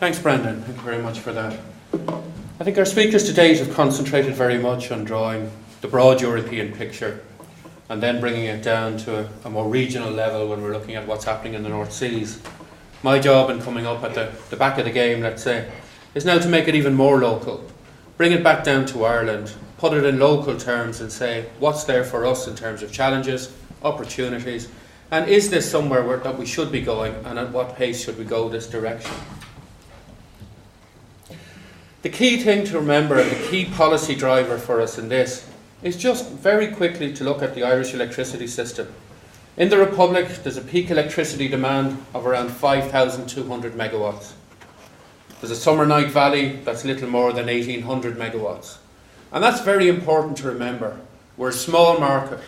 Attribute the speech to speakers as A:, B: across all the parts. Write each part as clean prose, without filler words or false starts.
A: Thanks, Brendan. Thank you very much for that. I think our speakers to date have concentrated very much on drawing the broad European picture and then bringing it down to a more regional level when we're looking at what's happening in the North Seas. My job in coming up at the back of the game, let's say, is now to make it even more local. Bring it back down to Ireland, put it in local terms and say what's there for us in terms of challenges, opportunities, and is this somewhere that we should be going, and at what pace should we go this direction? The key thing to remember, and the key policy driver for us in this, is just very quickly to look at the Irish electricity system. In the Republic, there's a peak electricity demand of around 5,200 megawatts. There's a summer night valley that's little more than 1,800 megawatts. And that's very important to remember. We're a small market.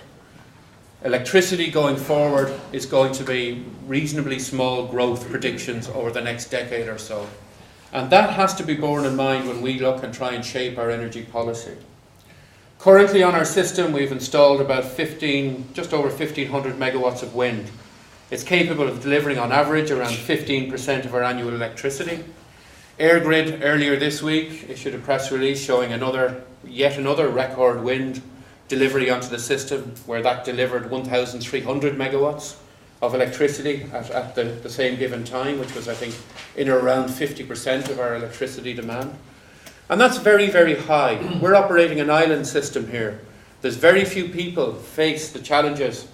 A: Electricity going forward is going to be reasonably small growth predictions over the next decade or so. And that has to be borne in mind when we look and try and shape our energy policy. Currently on our system, we've installed about just over 1,500 megawatts of wind. It's capable of delivering on average around 15% of our annual electricity. EirGrid earlier this week issued a press release showing yet another record wind delivery onto the system, where that delivered 1,300 megawatts of electricity at the same given time, which was, I think, in or around 50% of our electricity demand. And that's very, very high. We're operating an island system here. There's very few people face the challenges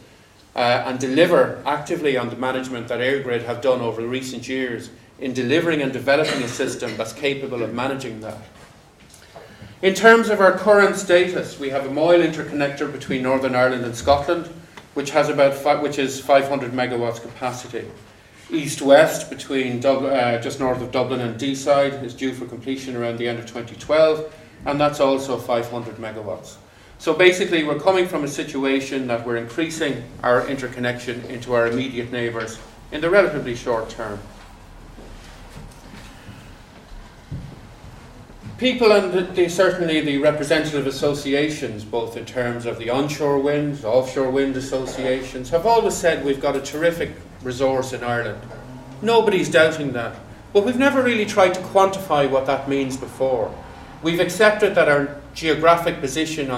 A: and deliver actively on the management that EirGrid have done over recent years in delivering and developing a system that's capable of managing that. In terms of our current status, we have a Moyle interconnector between Northern Ireland and Scotland, which is 500 megawatts capacity. East-west between just north of Dublin and Deeside is due for completion around the end of 2012, and that's also 500 megawatts. So basically we're coming from a situation that we're increasing our interconnection into our immediate neighbours in the relatively short term. People and certainly the representative associations, both in terms of the onshore wind, offshore wind associations, have always said we've got a terrific resource in Ireland. Nobody's doubting that. But we've never really tried to quantify what that means before. We've accepted that our geographic position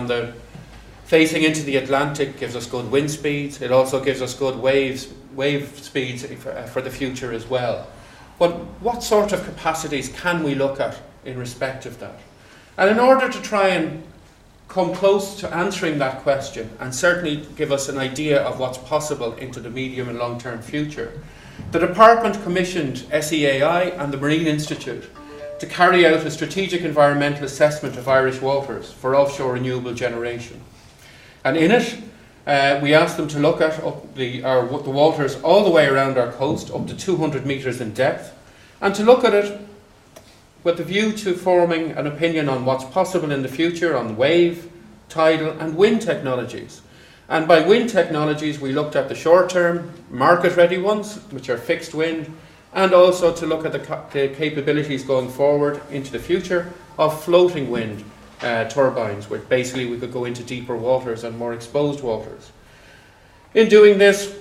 A: facing into the Atlantic gives us good wind speeds. It also gives us good wave speeds for the future as well. But what sort of capacities can we look at in respect of that? And in order to try and come close to answering that question and certainly give us an idea of what's possible into the medium and long-term future, the Department commissioned SEAI and the Marine Institute to carry out a strategic environmental assessment of Irish waters for offshore renewable generation. And in it, we asked them to look at the waters all the way around our coast, up to 200 metres in depth, and to look at it with the view to forming an opinion on what's possible in the future on wave, tidal and wind technologies. And by wind technologies we looked at the short-term, market-ready ones, which are fixed wind, and also to look at the capabilities going forward into the future of floating wind turbines, where basically we could go into deeper waters and more exposed waters. In doing this,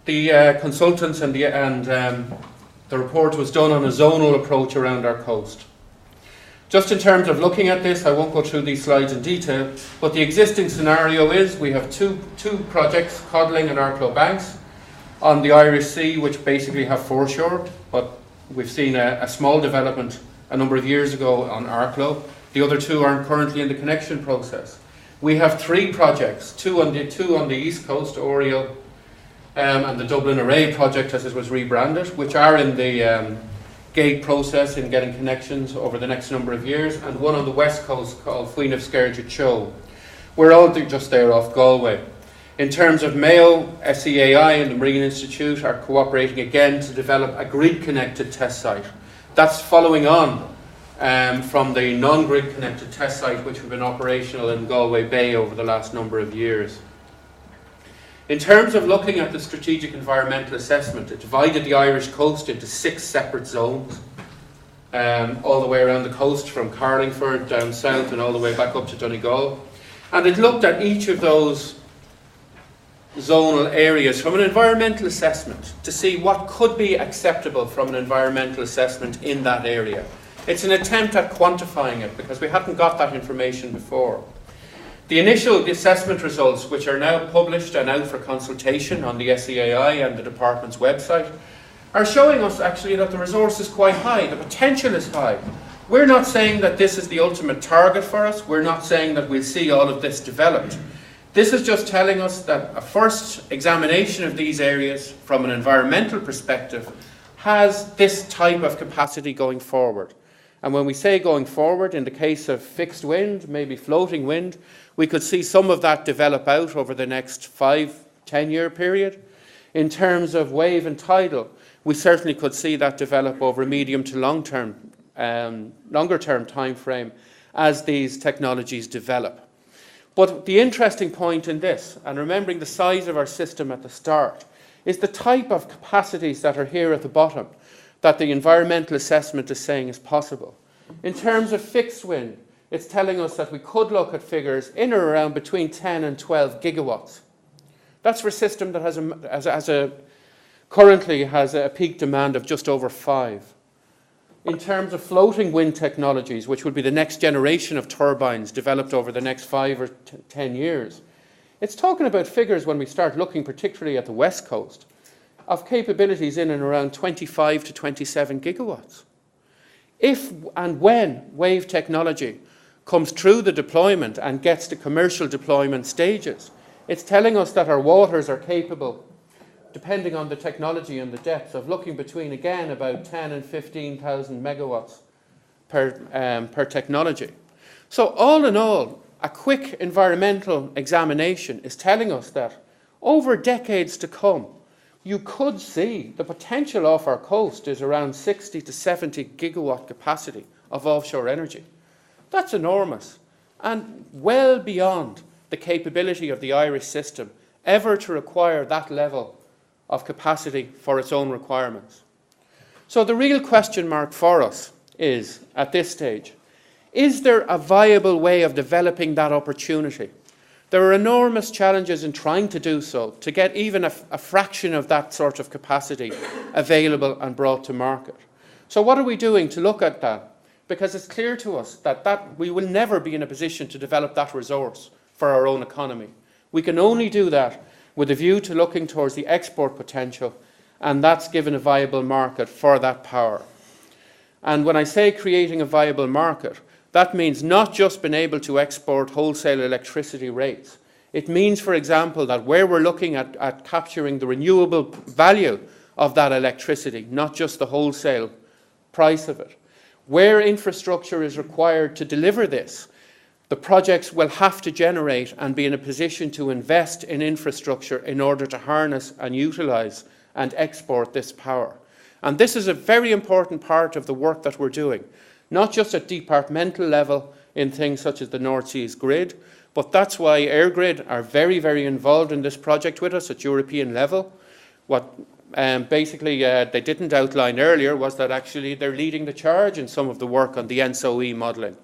A: the consultants and the report was done on a zonal approach around our coast. Just in terms of looking at this, I won't go through these slides in detail, but the existing scenario is we have two projects, Codling and Arklow Banks, on the Irish Sea, which basically have foreshore, but we've seen a small development a number of years ago on Arklow. The other two aren't currently in the connection process. We have three projects, two on the east coast, Oriel, and the Dublin Array project as it was rebranded, which are in the gate process in getting connections over the next number of years, and one on the west coast called Finucane. We're all just there off Galway. In terms of Mayo, SEAI and the Marine Institute are cooperating again to develop a grid-connected test site. That's following on from the non-grid connected test site which have been operational in Galway Bay over the last number of years. In terms of looking at the strategic environmental assessment, it divided the Irish coast into 6 separate zones, all the way around the coast from Carlingford down south and all the way back up to Donegal. And it looked at each of those zonal areas from an environmental assessment to see what could be acceptable from an environmental assessment in that area. It's an attempt at quantifying it because we hadn't got that information before. The initial assessment results, which are now published and out for consultation on the SEAI and the department's website, are showing us actually that the resource is quite high, the potential is high. We're not saying that this is the ultimate target for us, we're not saying that we'll see all of this developed. This is just telling us that a first examination of these areas from an environmental perspective has this type of capacity going forward. And when we say going forward, in the case of fixed wind, maybe floating wind, we could see some of that develop out over the next 5-10 year period. In terms of wave and tidal, we certainly could see that develop over a medium to longer term time frame as these technologies develop. But the interesting point in this, and remembering the size of our system at the start, is the type of capacities that are here at the bottom that the environmental assessment is saying is possible. In terms of fixed wind, it's telling us that we could look at figures in or around between 10 and 12 gigawatts. That's for a system that currently has a peak demand of just over 5. In terms of floating wind technologies, which will be the next generation of turbines developed over the next 5 or 10 years, it's talking about figures when we start looking particularly at the west coast of capabilities in and around 25 to 27 gigawatts. If and when wave technology comes through the deployment and gets to commercial deployment stages, it's telling us that our waters are capable, depending on the technology and the depth, of looking between, again, about 10 and 15,000 megawatts per technology. So all in all, a quick environmental examination is telling us that over decades to come, you could see the potential off our coast is around 60 to 70 gigawatt capacity of offshore energy. That's enormous and well beyond the capability of the Irish system ever to require that level of capacity for its own requirements. So the real question mark for us is, at this stage, is there a viable way of developing that opportunity? There are enormous challenges in trying to do so, to get even a fraction of that sort of capacity available and brought to market. So what are we doing to look at that? Because it's clear to us that we will never be in a position to develop that resource for our own economy. We can only do that with a view to looking towards the export potential, and that's given a viable market for that power. And when I say creating a viable market, that means not just being able to export wholesale electricity rates. It means, for example, that where we're looking at capturing the renewable value of that electricity, not just the wholesale price of it, where infrastructure is required to deliver this, the projects will have to generate and be in a position to invest in infrastructure in order to harness and utilise and export this power. And this is a very important part of the work that we're doing, not just at departmental level in things such as the North Seas grid, but that's why EirGrid are very, very involved in this project with us at European level. What basically they didn't outline earlier was that actually they're leading the charge in some of the work on the NSCOGI modelling.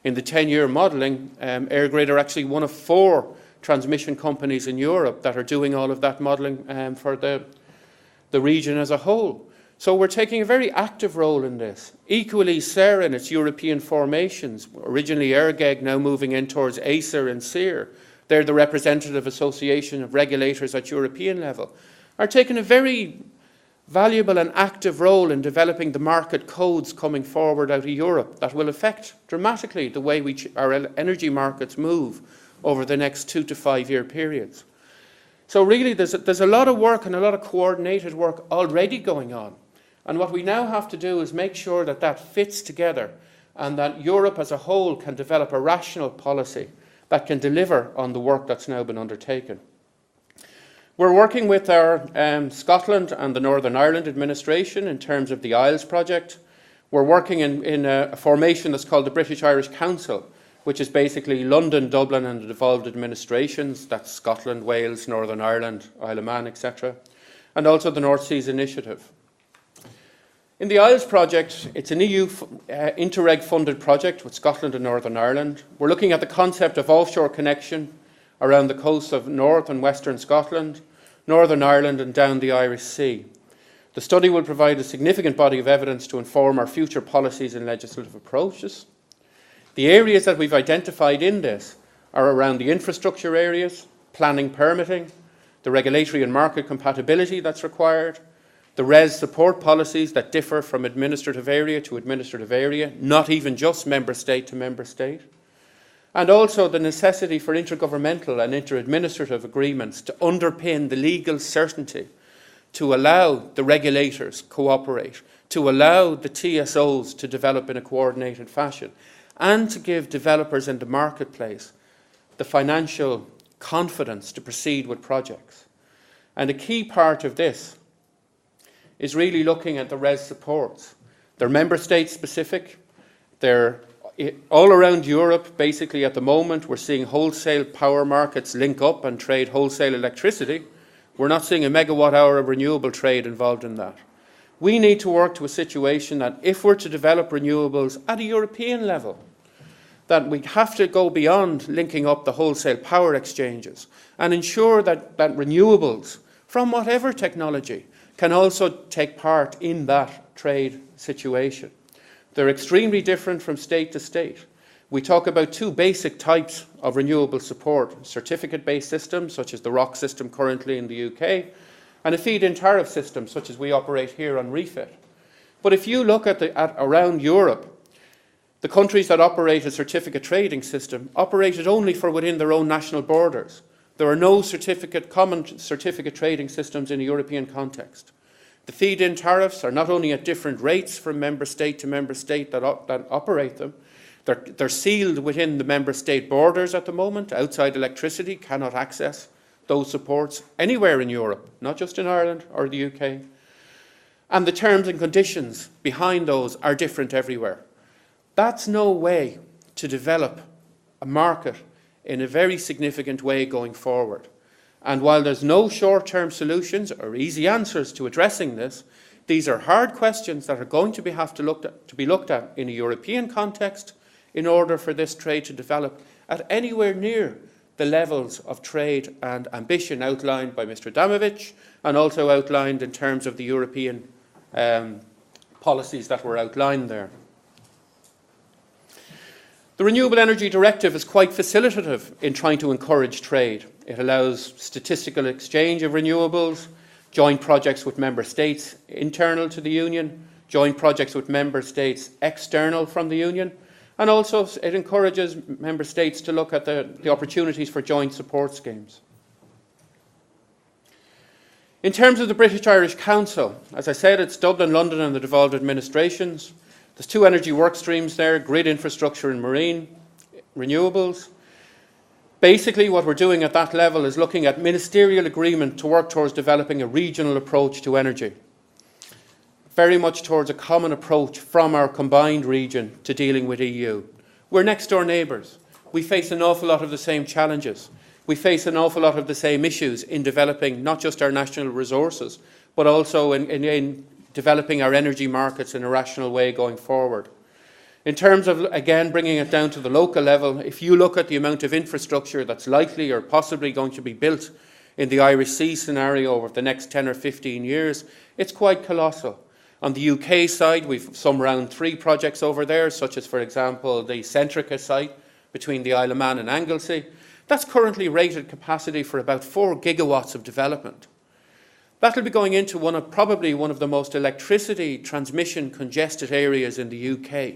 A: In the 10-year modelling, EirGrid are actually one of 4 transmission companies in Europe that are doing all of that modelling for the region as a whole. So we're taking a very active role in this. Equally, SER and its European formations, originally EirGeg, now moving in towards ACER and SEER, they're the representative association of regulators at European level, are taking a very valuable and active role in developing the market codes coming forward out of Europe that will affect dramatically the way our energy markets move over the next 2 to 5 year periods. So really there's a lot of work and a lot of coordinated work already going on. And what we now have to do is make sure that that fits together and that Europe as a whole can develop a rational policy that can deliver on the work that's now been undertaken. We're working with our Scotland and the Northern Ireland administration in terms of the Isles project. We're working in a formation that's called the British-Irish Council, which is basically London, Dublin and the devolved administrations. That's Scotland, Wales, Northern Ireland, Isle of Man, etc. And also the North Seas Initiative. In the Isles project, it's an EU Interreg funded project with Scotland and Northern Ireland. We're looking at the concept of offshore connection around the coasts of North and Western Scotland, Northern Ireland and down the Irish Sea. The study will provide a significant body of evidence to inform our future policies and legislative approaches. The areas that we've identified in this are around the infrastructure areas, planning, permitting, the regulatory and market compatibility that's required, the RES support policies that differ from administrative area to administrative area, not even just member state to member state, and also the necessity for intergovernmental and inter-administrative agreements to underpin the legal certainty, to allow the regulators cooperate, to allow the TSOs to develop in a coordinated fashion, and to give developers in the marketplace the financial confidence to proceed with projects. And a key part of this is really looking at the RES supports. They're member state specific. They're all around Europe. Basically at the moment we're seeing wholesale power markets link up and trade wholesale electricity. We're not seeing a megawatt hour of renewable trade involved in that. We need to work to a situation that if we're to develop renewables at a European level, that we have to go beyond linking up the wholesale power exchanges and ensure that renewables from whatever technology can also take part in that trade situation. They're extremely different from state to state. We talk about two basic types of renewable support: certificate-based systems, such as the ROC system currently in the UK, and a feed-in tariff system, such as we operate here on REFIT. But if you look at around Europe, the countries that operate a certificate trading system operate it only for within their own national borders. There are no common certificate trading systems in a European context. The feed-in tariffs are not only at different rates from member state to member state that operate them, they're sealed within the member state borders at the moment. Outside electricity cannot access those supports anywhere in Europe, not just in Ireland or the UK. And the terms and conditions behind those are different everywhere. That's no way to develop a market in a very significant way going forward. And while there's no short-term solutions or easy answers to addressing this, these are hard questions that are going to be looked at in a European context in order for this trade to develop at anywhere near the levels of trade and ambition outlined by Mr. Adamowitsch and also outlined in terms of the European policies that were outlined there. The Renewable Energy Directive is quite facilitative in trying to encourage trade. It allows statistical exchange of renewables, joint projects with member states internal to the Union, joint projects with member states external from the Union, and also it encourages member states to look at the opportunities for joint support schemes. In terms of the British-Irish Council, as I said, it's Dublin, London and the devolved administrations. There's two energy work streams there: grid infrastructure and marine renewables. Basically what we're doing at that level is looking at ministerial agreement to work towards developing a regional approach to energy, very much towards a common approach from our combined region to dealing with EU. We're next door neighbours. We face an awful lot of the same challenges. We face an awful lot of the same issues in developing not just our national resources, but also in developing our energy markets in a rational way going forward. In terms of, again, bringing it down to the local level, if you look at the amount of infrastructure that's likely or possibly going to be built in the Irish Sea scenario over the next 10 or 15 years, it's quite colossal. On the UK side, we've some around 3 projects over there, such as, for example, the Centrica site between the Isle of Man and Anglesey. That's currently rated capacity for about 4 gigawatts of development. That'll be going into probably one of the most electricity transmission congested areas in the UK.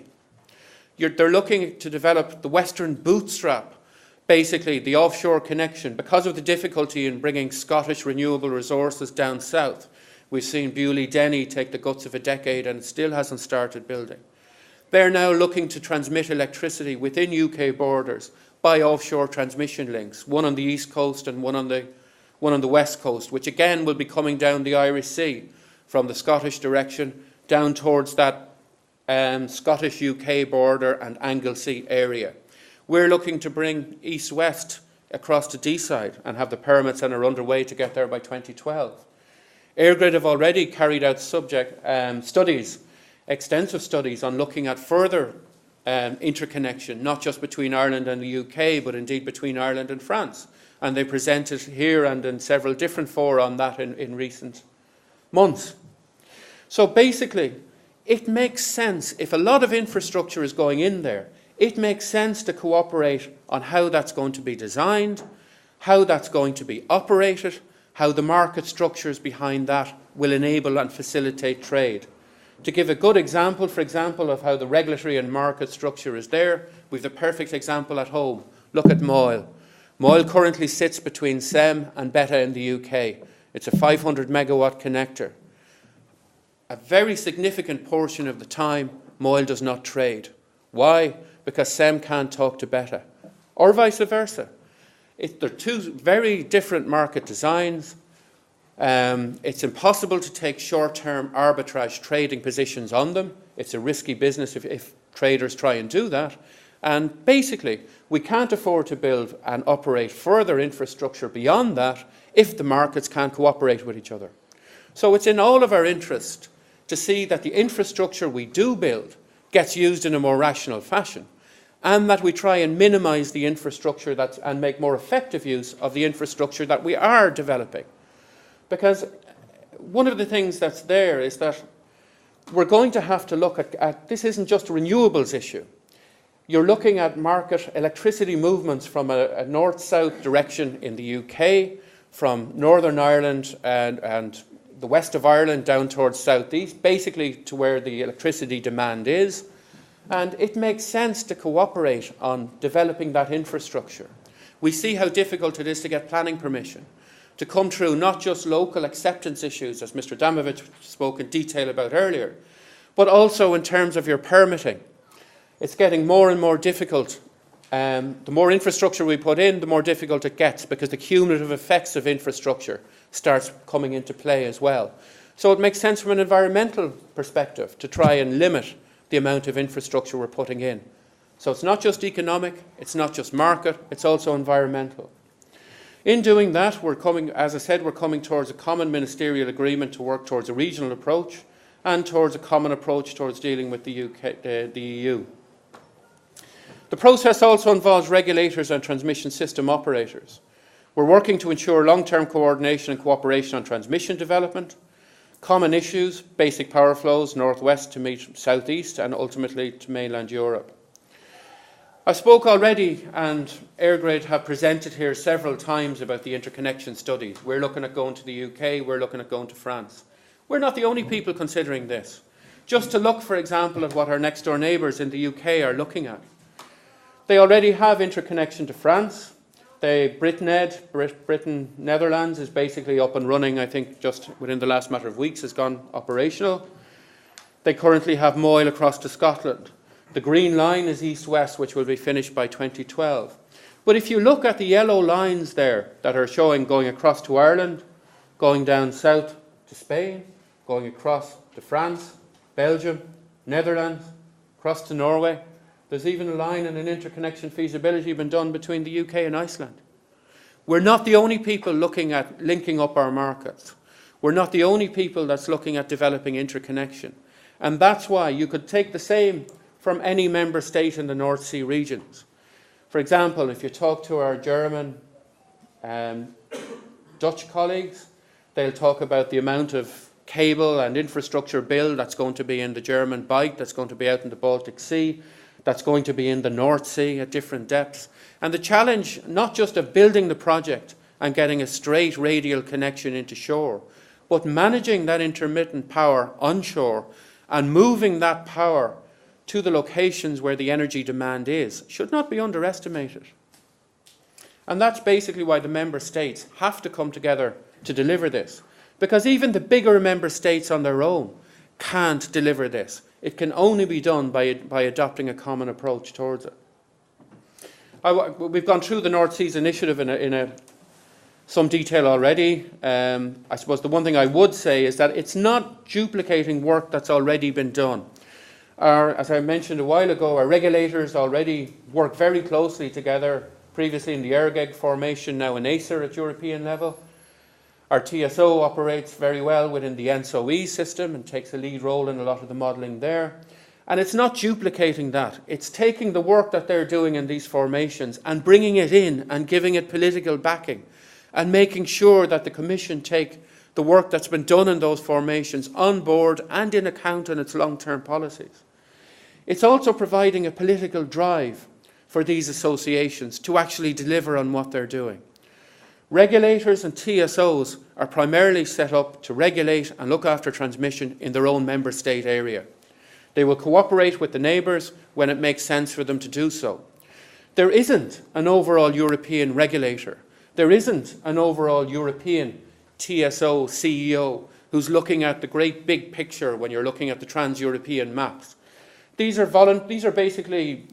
A: They're looking to develop the Western Bootstrap, basically the offshore connection, because of the difficulty in bringing Scottish renewable resources down south. We've seen Bewley Denny take the guts of a decade and it still hasn't started building. They're now looking to transmit electricity within UK borders by offshore transmission links, one on the east coast and one on the west coast, which again will be coming down the Irish Sea from the Scottish direction down towards that Scottish-UK border and Anglesey area. We're looking to bring east-west across to Deeside and have the permits and are underway to get there by 2012. EirGrid have already carried out studies, extensive studies on looking at further interconnection, not just between Ireland and the UK, but indeed between Ireland and France. and they presented here and in several different fora on that in recent months. So basically, it makes sense, if a lot of infrastructure is going in there, it makes sense to cooperate on how that's going to be designed, how that's going to be operated, how the market structures behind that will enable and facilitate trade. To give a good example, for example, of how the regulatory and market structure is there, we have the perfect example at home. Look at Moyle. Moyle currently sits between SEM and BETA in the UK. It's a 500 megawatt connector. A very significant portion of the time, Moyle does not trade. Why? Because SEM can't talk to BETA, or vice versa. They're two very different market designs. It's impossible to take short-term arbitrage trading positions on them. It's a risky business if traders try and do that. And basically, we can't afford to build and operate further infrastructure beyond that if the markets can't cooperate with each other. So it's in all of our interest to see that the infrastructure we do build gets used in a more rational fashion, and that we try and minimise the infrastructure and make more effective use of the infrastructure that we are developing. Because one of the things that's there is that we're going to have to look at this isn't just a renewables issue. You're looking at market electricity movements from a north-south direction in the UK, from Northern Ireland and the west of Ireland down towards southeast, basically to where the electricity demand is. And it makes sense to cooperate on developing that infrastructure. We see how difficult it is to get planning permission, to come through not just local acceptance issues, as Mr. Adamowitsch spoke in detail about earlier, but also in terms of your permitting. It's getting more and more difficult. The more infrastructure we put in, the more difficult it gets, because the cumulative effects of infrastructure starts coming into play as well. So it makes sense from an environmental perspective to try and limit the amount of infrastructure we're putting in. So it's not just economic, it's not just market, it's also environmental. In doing that, as I said, we're coming towards a common ministerial agreement to work towards a regional approach and towards a common approach towards dealing with the EU. The process also involves regulators and transmission system operators. We're working to ensure long-term coordination and cooperation on transmission development, common issues, basic power flows, north-west to meet south-east, and ultimately to mainland Europe. I spoke already, and Airgrid have presented here several times about the interconnection studies. We're looking at going to the UK, we're looking at going to France. We're not the only people considering this. Just to look, for example, at what our next-door neighbours in the UK are looking at. They already have interconnection to France. Britain, Netherlands is basically up and running, I think just within the last matter of weeks has gone operational. They currently have Moyle across to Scotland. The green line is east-west, which will be finished by 2012. But if you look at the yellow lines there that are showing going across to Ireland, going down south to Spain, going across to France, Belgium, Netherlands, across to Norway, there's even a line and an interconnection feasibility been done between the UK and Iceland. We're not the only people looking at linking up our markets. We're not the only people that's looking at developing interconnection. And that's why you could take the same from any member state in the North Sea regions. For example, if you talk to our German, Dutch colleagues, they'll talk about the amount of cable and infrastructure build that's going to be in the German Bight, that's going to be out in the Baltic Sea, that's going to be in the North Sea at different depths. And the challenge, not just of building the project and getting a straight radial connection into shore, but managing that intermittent power onshore and moving that power to the locations where the energy demand is, should not be underestimated. And that's basically why the member states have to come together to deliver this. Because even the bigger member states on their own can't deliver this. It can only be done by adopting a common approach towards it. We've gone through the North Seas Initiative in some detail already. I suppose the one thing I would say is that it's not duplicating work that's already been done. As I mentioned a while ago, our regulators already work very closely together, previously in the ERGEG formation, now in ACER at European level. Our TSO operates very well within the NSCOGI system and takes a lead role in a lot of the modelling there. And it's not duplicating that. It's taking the work that they're doing in these formations and bringing it in and giving it political backing and making sure that the Commission take the work that's been done in those formations on board and in account in its long-term policies. It's also providing a political drive for these associations to actually deliver on what they're doing. Regulators and TSOs are primarily set up to regulate and look after transmission in their own member state area. They will cooperate with the neighbours when it makes sense for them to do so. There isn't an overall European regulator. There isn't an overall European TSO, CEO, who's looking at the great big picture when you're looking at the trans-European maps. These are basically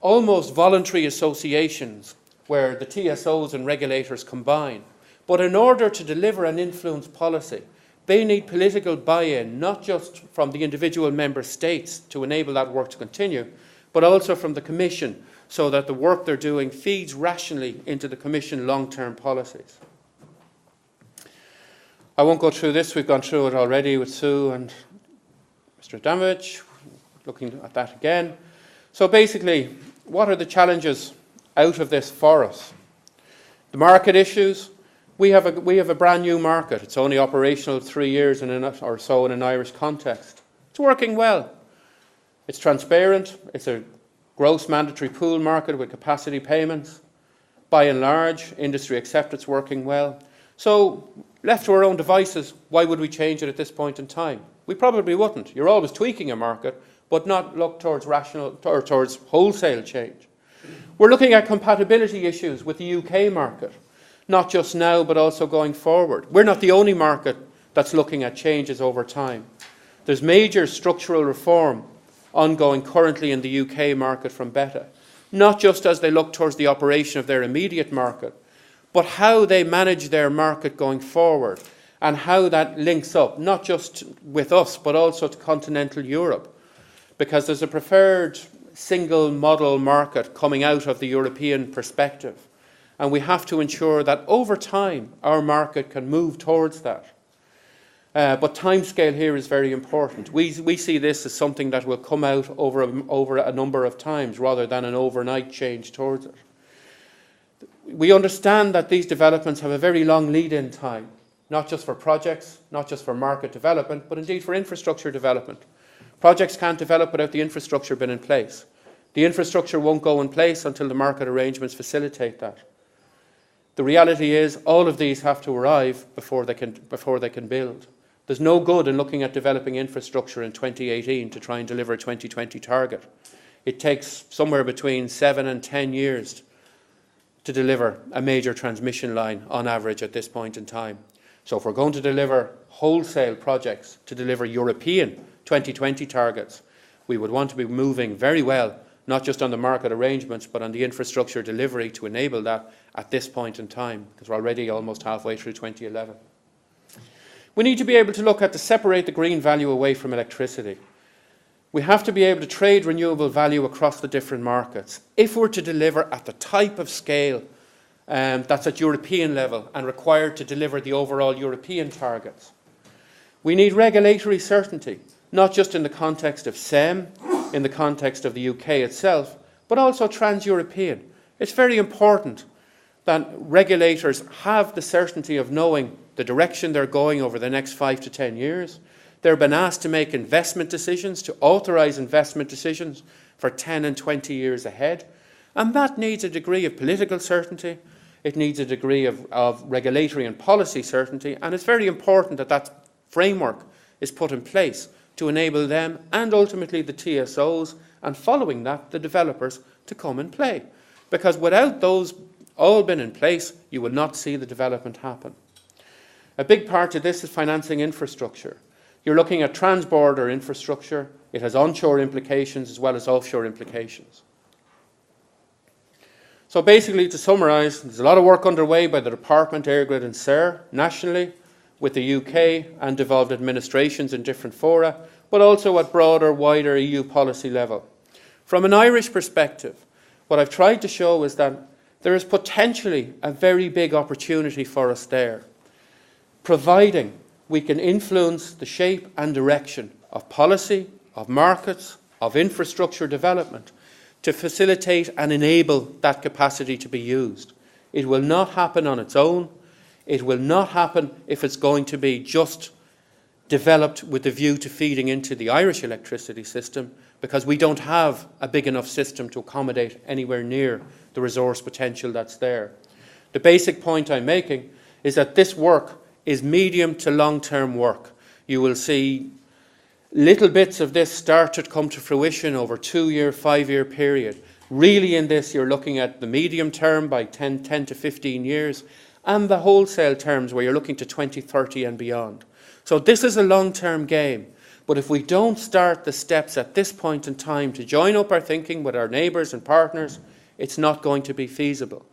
A: almost voluntary associations where the TSOs and regulators combine. But in order to deliver and influence policy, they need political buy-in, not just from the individual member states to enable that work to continue, but also from the Commission, so that the work they're doing feeds rationally into the Commission long-term policies. I won't go through this, we've gone through it already with Sue and Mr. Adamowitsch, looking at that again. So basically, what are the challenges out of this for us? The market issues. We have a brand new market. It's only operational 3 years or so in an Irish context. It's working well. It's transparent. It's a gross mandatory pool market with capacity payments. By and large, industry accepts it's working well. So, left to our own devices, why would we change it at this point in time? We probably wouldn't. You're always tweaking a market, but not look towards rational or towards wholesale change. We're looking at compatibility issues with the UK market. Not just now, but also going forward. We're not the only market that's looking at changes over time. There's major structural reform ongoing currently in the UK market from BETA, not just as they look towards the operation of their immediate market, but how they manage their market going forward and how that links up, not just with us, but also to continental Europe, because there's a preferred single model market coming out of the European perspective. And we have to ensure that over time our market can move towards that. But timescale here is very important. We see this as something that will come out over a number of times rather than an overnight change towards it. We understand that these developments have a very long lead-in time, not just for projects, not just for market development, but indeed for infrastructure development. Projects can't develop without the infrastructure being in place. The infrastructure won't go in place until the market arrangements facilitate that. The reality is all of these have to arrive before they can build. There's no good in looking at developing infrastructure in 2018 to try and deliver a 2020 target. It takes somewhere between 7 and 10 years to deliver a major transmission line on average at this point in time. So if we're going to deliver wholesale projects to deliver European 2020 targets, we would want to be moving very well, not just on the market arrangements, but on the infrastructure delivery to enable that at this point in time, because we're already almost halfway through 2011. We need to be able to separate the green value away from electricity. We have to be able to trade renewable value across the different markets if we're to deliver at the type of scale that's at European level and required to deliver the overall European targets. We need regulatory certainty, not just in the context of SEM, in the context of the UK itself, but also trans-European. It's very important that regulators have the certainty of knowing the direction they're going over the next 5 to 10 years. They're been asked to make investment decisions, to authorise investment decisions for 10 and 20 years ahead. And that needs a degree of political certainty. It needs a degree of regulatory and policy certainty. And it's very important that that framework is put in place to enable them and ultimately the TSOs, and following that, the developers, to come and play. Because without those all been in place, you will not see the development happen. A big part of this is financing infrastructure. You're looking at trans-border infrastructure. It has onshore implications as well as offshore implications. So basically, to summarise, there's a lot of work underway by the Department, EirGrid and SER nationally, with the UK and devolved administrations in different fora, but also at broader, wider EU policy level. From an Irish perspective, what I've tried to show is that there is potentially a very big opportunity for us there, providing we can influence the shape and direction of policy, of markets, of infrastructure development to facilitate and enable that capacity to be used. It will not happen on its own. It will not happen if it's going to be just developed with the view to feeding into the Irish electricity system, because we don't have a big enough system to accommodate anywhere near the resource potential that's there. The basic point I'm making is that this work is medium to long-term work. You will see little bits of this start to come to fruition over a 2-year, 5-year period. Really in this you're looking at the medium term by 10 to 15 years, and the wholesale terms where you're looking to 2030 and beyond. So this is a long-term game, but if we don't start the steps at this point in time to join up our thinking with our neighbours and partners, it's not going to be feasible.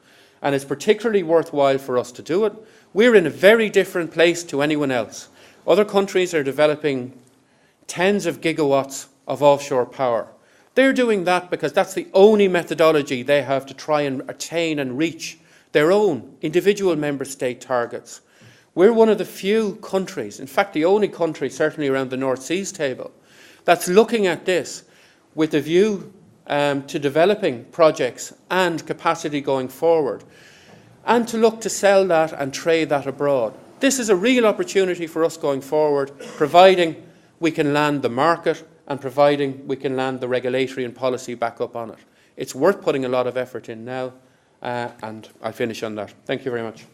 A: And it's particularly worthwhile for us to do it. We're in a very different place to anyone else. Other countries are developing tens of gigawatts of offshore power. They're doing that because that's the only methodology they have to try and attain and reach their own individual member state targets. We're one of the few countries, in fact the only country certainly around the North Seas table, that's looking at this with a view to developing projects and capacity going forward, and to look to sell that and trade that abroad. This is a real opportunity for us going forward, providing we can land the market and providing we can land the regulatory and policy back up on it. It's worth putting a lot of effort in now, and I'll finish on that. Thank you very much.